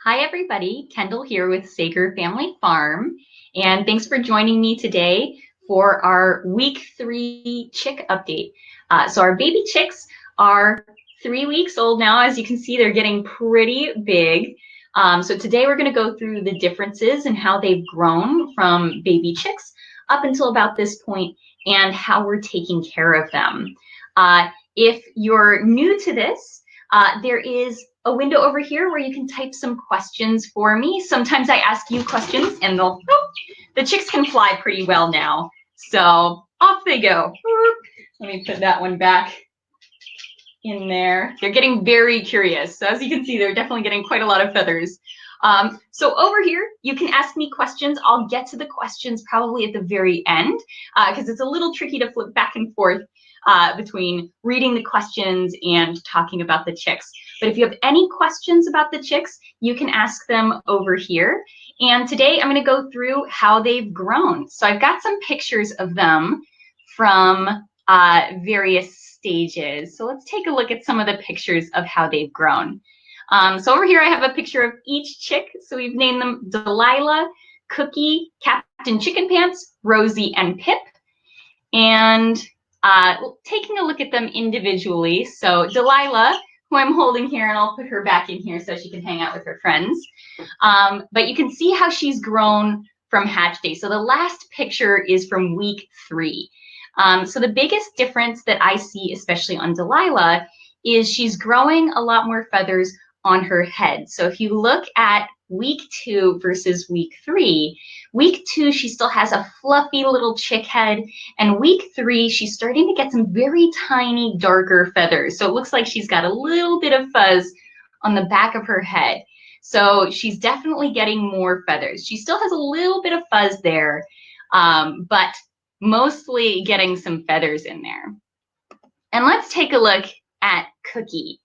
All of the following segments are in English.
Hi, everybody. Kendall here with Sager Family Farm. And thanks for joining me today for our week 3 chick update. So our baby chicks are 3 weeks old now. As you can see, they're getting pretty big. So today we're going to go through the differences in how they've grown from baby chicks up until about this point and how we're taking care of them. If you're new to this, there is a window over here where you can type some questions for me. Sometimes I ask you questions and the chicks can fly pretty well now. So off they go. Let me put that one back in there. They're getting very curious. So as you can see, they're definitely getting quite a lot of feathers. So over here, you can ask me questions. I'll get to the questions probably at the very end because it's a little tricky to flip back and forth between reading the questions and talking about the chicks. But if you have any questions about the chicks, you can ask them over here. And today I'm going to go through how they've grown. So I've got some pictures of them from various stages. So let's take a look at some of the pictures of how they've grown. So over here I have a picture of each chick. So we've named them Delilah, Cookie, Captain Chicken Pants, Rosie, and Pip. And taking a look at them individually. So Delilah, who I'm holding here, and I'll put her back in here so she can hang out with her friends. But you can see how she's grown from hatch day. So the last picture is from week 3. So the biggest difference that I see, especially on Delilah, is she's growing a lot more feathers on her head. So if you look at week 2 versus week 3, week 2, she still has a fluffy little chick head. And week 3, she's starting to get some very tiny, darker feathers. So it looks like she's got a little bit of fuzz on the back of her head. So she's definitely getting more feathers. She still has a little bit of fuzz there, but mostly getting some feathers in there. And let's take a look at Cookie.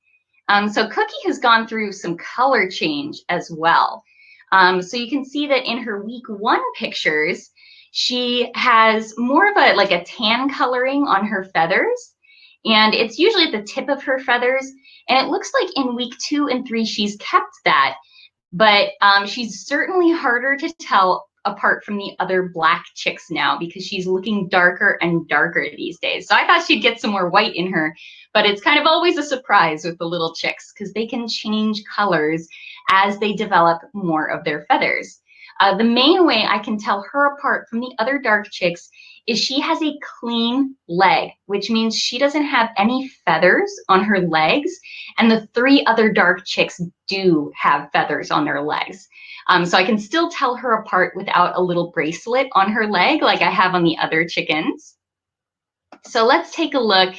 So Cookie has gone through some color change as well. So you can see that in her week 1 pictures, she has more of a tan coloring on her feathers. And it's usually at the tip of her feathers. And it looks like in week 2 and 3, she's kept that. But she's certainly harder to tell apart from the other black chicks now because she's looking darker and darker these days. So I thought she'd get some more white in her, but it's kind of always a surprise with the little chicks because they can change colors as they develop more of their feathers. The main way I can tell her apart from the other dark chicks is she has a clean leg, which means she doesn't have any feathers on her legs, and the 3 other dark chicks do have feathers on their legs. So I can still tell her apart without a little bracelet on her leg like I have on the other chickens. So let's take a look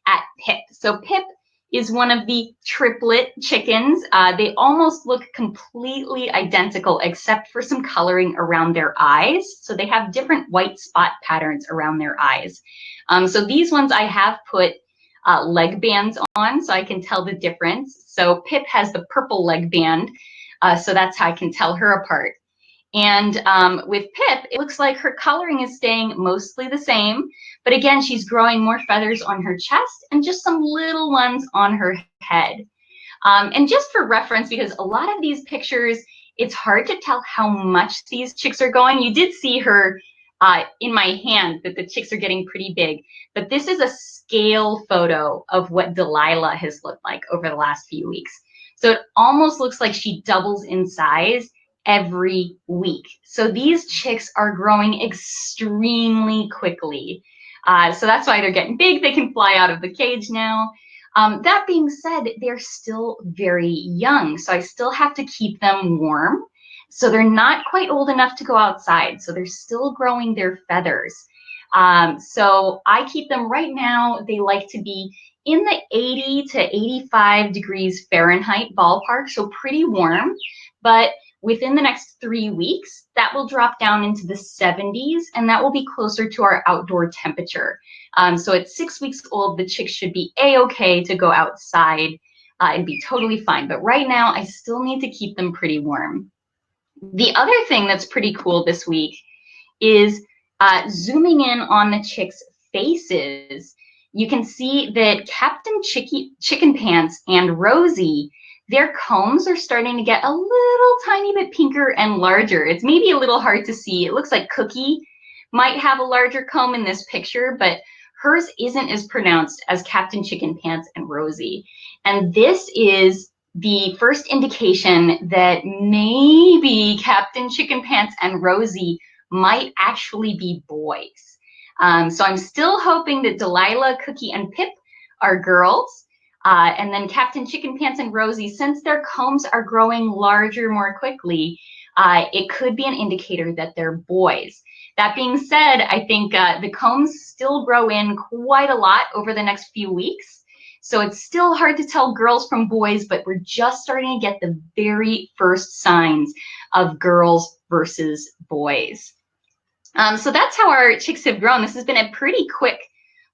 at Pip. So Pip is one of the triplet chickens. They almost look completely identical except for some coloring around their eyes. So they have different white spot patterns around their eyes. So these ones I have put leg bands on so I can tell the difference. So Pip has the purple leg band. So that's how I can tell her apart. And with Pip, it looks like her coloring is staying mostly the same. But again, she's growing more feathers on her chest and just some little ones on her head. And just for reference, because a lot of these pictures, it's hard to tell how much these chicks are going. You did see her in my hand that the chicks are getting pretty big. But this is a scale photo of what Delilah has looked like over the last few weeks. So it almost looks like she doubles in size every week. So these chicks are growing extremely quickly. So that's why they're getting big. They can fly out of the cage now. That being said, they're still very young. So I still have to keep them warm. So they're not quite old enough to go outside. So they're still growing their feathers. So I keep them right now. They like to be in the 80 to 85 degrees Fahrenheit ballpark, so pretty warm. But within the next 3 weeks, that will drop down into the 70s, and that will be closer to our outdoor temperature. So at 6 weeks old, the chicks should be a-okay to go outside and be totally fine. But right now, I still need to keep them pretty warm. The other thing that's pretty cool this week is zooming in on the chicks' faces. You can see that Captain Chicken Pants and Rosie, their combs are starting to get a little tiny bit pinker and larger. It's maybe a little hard to see. It looks like Cookie might have a larger comb in this picture, but hers isn't as pronounced as Captain Chicken Pants and Rosie. And this is the first indication that maybe Captain Chicken Pants and Rosie might actually be boys. So I'm still hoping that Delilah, Cookie, and Pip are girls. And then Captain Chicken Pants and Rosie, since their combs are growing larger more quickly, it could be an indicator that they're boys. That being said, I think the combs still grow in quite a lot over the next few weeks. So it's still hard to tell girls from boys, but we're just starting to get the very first signs of girls versus boys. So that's how our chicks have grown. This has been a pretty quick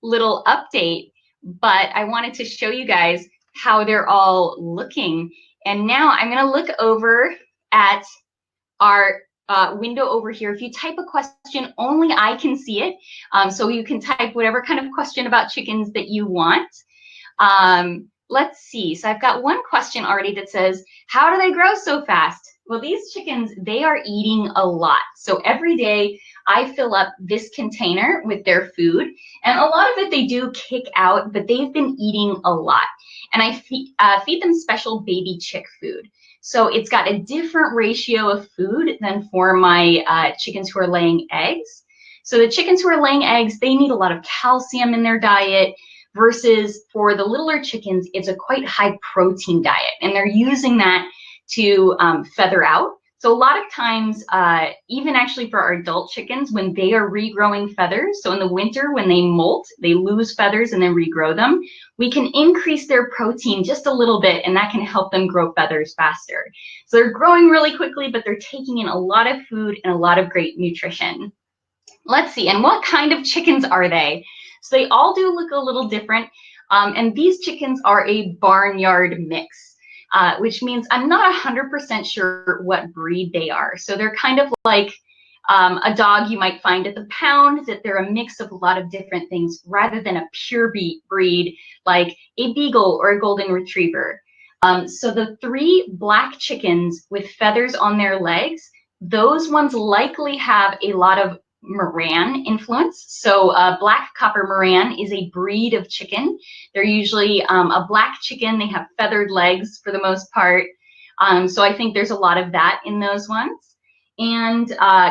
little update, but I wanted to show you guys how they're all looking. And now I'm going to look over at our window over here. If you type a question, only I can see it. So you can type whatever kind of question about chickens that you want. Let's see. So I've got one question already that says, how do they grow so fast? Well, these chickens, they are eating a lot. So every day I fill up this container with their food, and a lot of it they do kick out, but they've been eating a lot. And I feed them special baby chick food. So it's got a different ratio of food than for my chickens who are laying eggs. So the chickens who are laying eggs, they need a lot of calcium in their diet, versus for the littler chickens, it's a quite high protein diet. And they're using that to feather out. So a lot of times, even actually for our adult chickens, when they are regrowing feathers, so in the winter when they molt, they lose feathers and then regrow them, we can increase their protein just a little bit, and that can help them grow feathers faster. So they're growing really quickly, but they're taking in a lot of food and a lot of great nutrition. Let's see, and what kind of chickens are they? So they all do look a little different, and these chickens are a barnyard mix. Which means I'm not 100% sure what breed they are. So they're kind of like a dog you might find at the pound, that they're a mix of a lot of different things rather than a pure breed like a beagle or a golden retriever. So the 3 black chickens with feathers on their legs, those ones likely have a lot of Moran influence. So black copper Moran is a breed of chicken. They're usually a black chicken. They have feathered legs for the most part. So I think there's a lot of that in those ones. And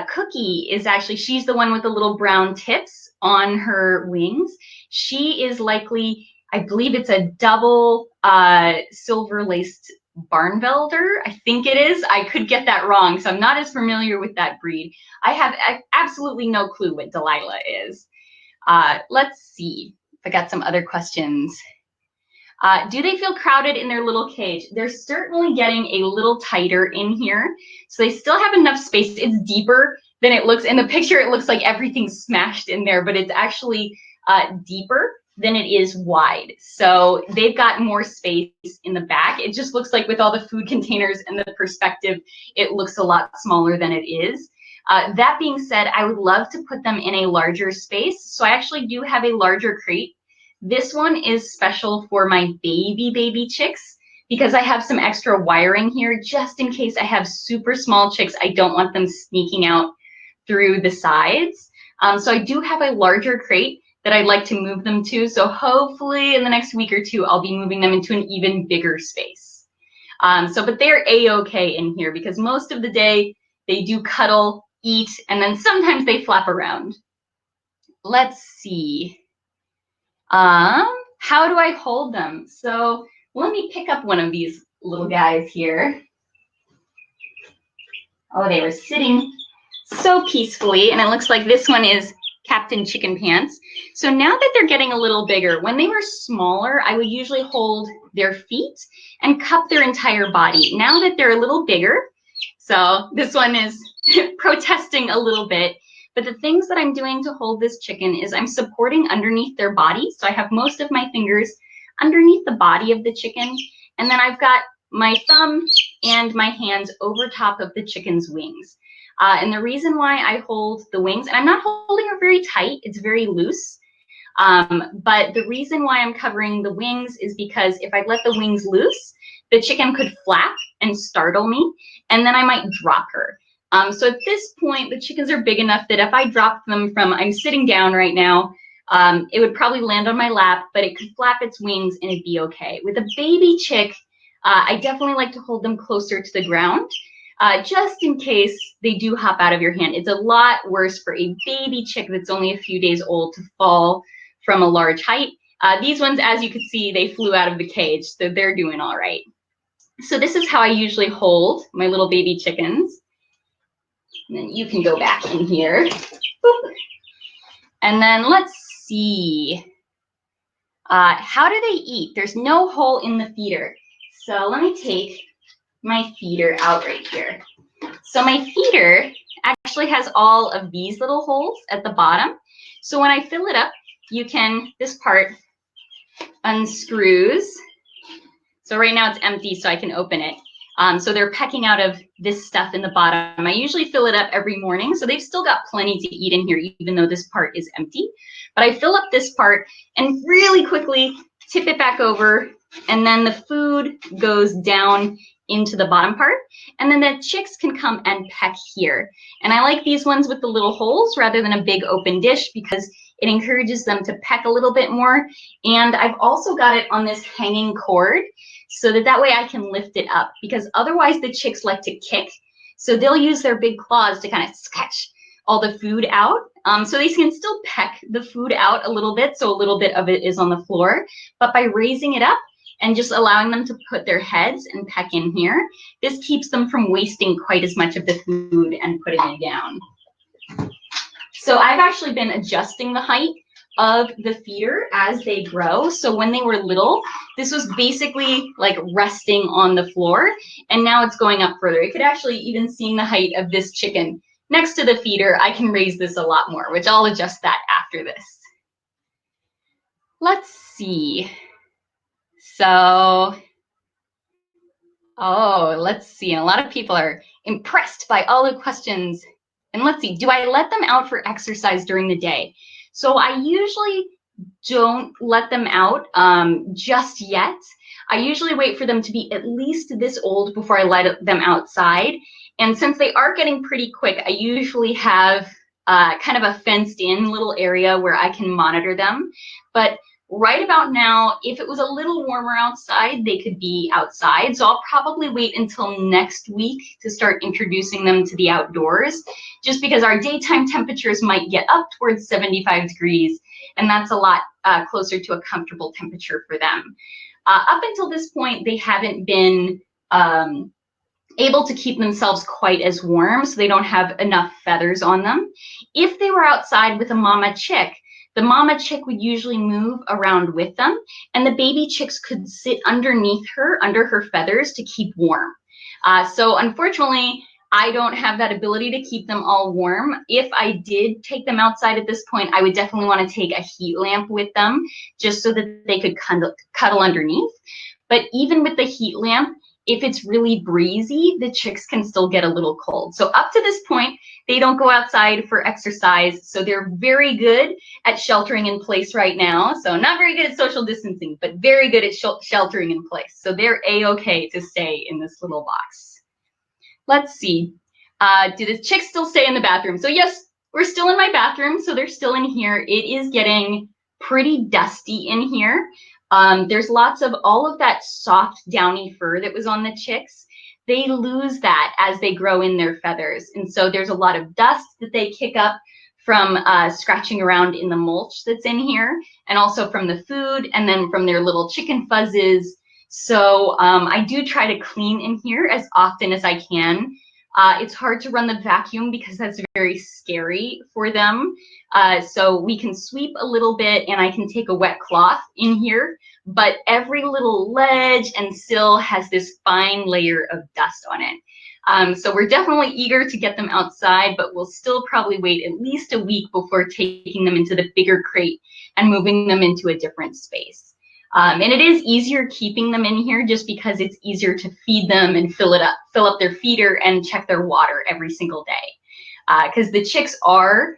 Cookie is actually, she's the one with the little brown tips on her wings. She is likely, I believe it's a double silver laced Barnvelder, I think it is. I could get that wrong, so I'm not as familiar with that breed. I have absolutely no clue what Delilah is. Let's see if I got some other questions. Do they feel crowded in their little cage? They're certainly getting a little tighter in here, so they still have enough space. It's deeper than it looks. In the picture, it looks like everything's smashed in there, but it's actually deeper than it is wide. So they've got more space in the back. It just looks like with all the food containers and the perspective, it looks a lot smaller than it is. That being said, I would love to put them in a larger space. So I actually do have a larger crate. This one is special for my baby chicks because I have some extra wiring here just in case I have super small chicks. I don't want them sneaking out through the sides. So I do have a larger crate that I'd like to move them to. So hopefully in the next week or 2, I'll be moving them into an even bigger space. But they're a-okay in here because most of the day they do cuddle, eat, and then sometimes they flap around. Let's see. How do I hold them? So let me pick up one of these little guys here. Oh, they were sitting so peacefully, and it looks like this one is Captain Chicken Pants. So now that they're getting a little bigger, when they were smaller, I would usually hold their feet and cup their entire body. Now that they're a little bigger, so this one is protesting a little bit, but the things that I'm doing to hold this chicken is I'm supporting underneath their body. So I have most of my fingers underneath the body of the chicken, and then I've got my thumb and my hands over top of the chicken's wings. And the reason why I hold the wings, and I'm not holding her very tight, it's very loose. But the reason why I'm covering the wings is because if I let the wings loose, the chicken could flap and startle me, and then I might drop her. So at this point, the chickens are big enough that if I dropped them from, I'm sitting down right now, it would probably land on my lap, but it could flap its wings and it'd be okay. With a baby chick, I definitely like to hold them closer to the ground, just in case they do hop out of your hand. It's a lot worse for a baby chick that's only a few days old to fall from a large height. These ones, as you can see, they flew out of the cage, so they're doing all right. So this is how I usually hold my little baby chickens. And then you can go back in here. Boop. And then let's see. How do they eat? There's no hole in the feeder. So let me take my feeder out right here. So my feeder actually has all of these little holes at the bottom. So when I fill it up, this part unscrews. So right now it's empty, so I can open it. So they're pecking out of this stuff in the bottom. I usually fill it up every morning, so they've still got plenty to eat in here, even though this part is empty. But I fill up this part and really quickly tip it back over, and then the food goes down into the bottom part, and then the chicks can come and peck here. And I like these ones with the little holes rather than a big open dish because it encourages them to peck a little bit more. And I've also got it on this hanging cord so that way I can lift it up, because otherwise the chicks like to kick. So they'll use their big claws to kind of scratch all the food out. So they can still peck the food out a little bit, so a little bit of it is on the floor. But by raising it up and just allowing them to put their heads and peck in here, this keeps them from wasting quite as much of the food and putting it down. So I've actually been adjusting the height of the feeder as they grow. So when they were little, this was basically like resting on the floor, and now it's going up further. You could actually, even seeing the height of this chicken next to the feeder, I can raise this a lot more, which I'll adjust that after this. Let's see. So, let's see. And a lot of people are impressed by all the questions. And let's see, do I let them out for exercise during the day? So I usually don't let them out just yet. I usually wait for them to be at least this old before I let them outside. And since they are getting pretty quick, I usually have kind of a fenced in little area where I can monitor them. But right about now, if it was a little warmer outside, they could be outside. So I'll probably wait until next week to start introducing them to the outdoors, just because our daytime temperatures might get up towards 75 degrees, and that's a lot closer to a comfortable temperature for them. Up until this point, they haven't been able to keep themselves quite as warm, so they don't have enough feathers on them. If they were outside with a mama chick, the mama chick would usually move around with them, and the baby chicks could sit underneath her, under her feathers, to keep warm. So unfortunately, I don't have that ability to keep them all warm. If I did take them outside at this point, I would definitely want to take a heat lamp with them, just so that they could cuddle underneath. But even with the heat lamp, if it's really breezy, the chicks can still get a little cold. So up to this point, they don't go outside for exercise. So they're very good at sheltering in place right now. So not very good at social distancing, but very good at sheltering in place. So they're A-okay to stay in this little box. Let's see. Do the chicks still stay in the bathroom? So yes, we're still in my bathroom. So they're still in here. It is getting pretty dusty in here. There's lots of all of that soft downy fur that was on the chicks. They lose that as they grow in their feathers. And so there's a lot of dust that they kick up from scratching around in the mulch that's in here, and also from the food, and then from their little chicken fuzzes. So I do try to clean in here as often as I can. It's hard to run the vacuum because that's very scary for them. So we can sweep a little bit, and I can take a wet cloth in here, but every little ledge and sill has this fine layer of dust on it. So we're definitely eager to get them outside, but we'll still probably wait at least a week before taking them into the bigger crate and moving them into a different space. And it is easier keeping them in here just because it's easier to feed them and fill up their feeder and check their water every single day. Because the chicks are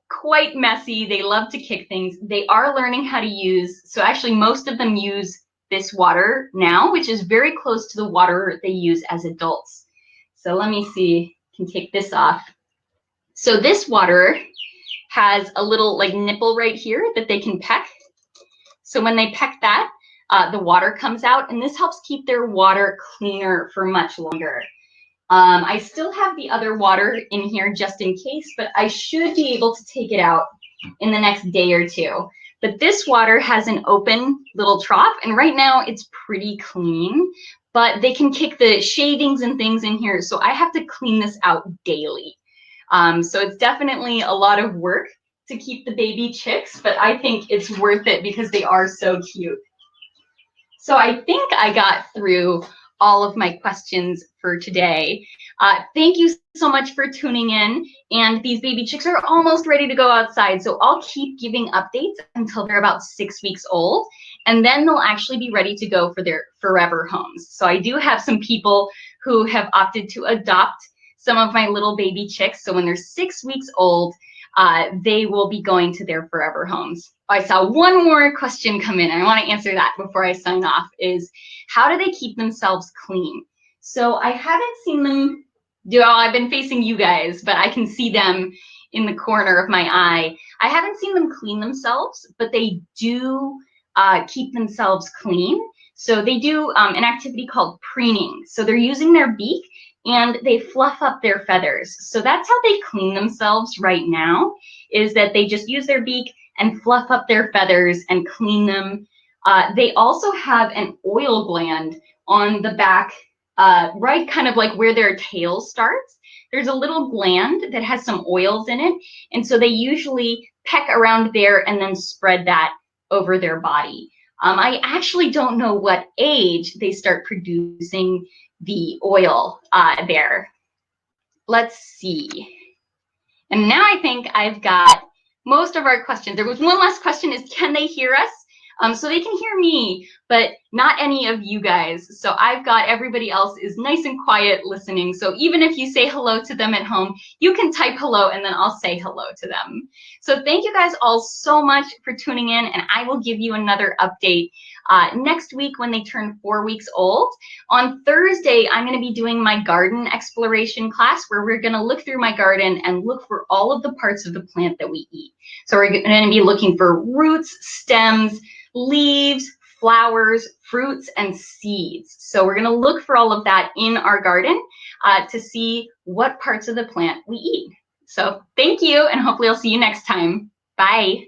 quite messy. They love to kick things. They are learning how to use, so actually most of them use this water now, which is very close to the water they use as adults. So let me see, I can take this off. So this water has a little like nipple right here that they can peck. So when they peck that, the water comes out, and this helps keep their water cleaner for much longer. I still have the other water in here just in case, but I should be able to take it out in the next day or two. But this water has an open little trough, and right now it's pretty clean, but they can kick the shavings and things in here, so I have to clean this out daily. So it's definitely a lot of work to keep the baby chicks, but I think it's worth it because they are so cute. So I think I got through all of my questions for today. Thank you so much for tuning in. And these baby chicks are almost ready to go outside. So I'll keep giving updates until they're about 6 weeks old. And then they'll actually be ready to go for their forever homes. So I do have some people who have opted to adopt some of my little baby chicks. So when they're 6 weeks old, they will be going to their forever homes. I saw one more question come in. I want to answer that before I sign off, is how do they keep themselves clean? So I haven't seen them do, I've been facing you guys, but I can see them in the corner of my eye. I haven't seen them clean themselves, but they do keep themselves clean. So they do an activity called preening. So they're using their beak and they fluff up their feathers. So that's how they clean themselves right now, is that they just use their beak and fluff up their feathers and clean them. They also have an oil gland on the back, right kind of like where their tail starts. There's a little gland that has some oils in it. And so they usually peck around there and then spread that over their body. I actually don't know what age they start producing the oil there. Let's see. And now I think I've got most of our questions. There was one last question, is can they hear us? So they can hear me, but not any of you guys. So I've got everybody else is nice and quiet listening. So even if you say hello to them at home, you can type hello and then I'll say hello to them. So thank you guys all so much for tuning in, and I will give you another update next week when they turn 4 weeks old. On Thursday, I'm going to be doing my garden exploration class where we're going to look through my garden and look for all of the parts of the plant that we eat. So we're going to be looking for roots, stems, leaves, flowers, fruits, and seeds. So we're going to look for all of that in our garden to see what parts of the plant we eat. So thank you, and hopefully I'll see you next time. Bye.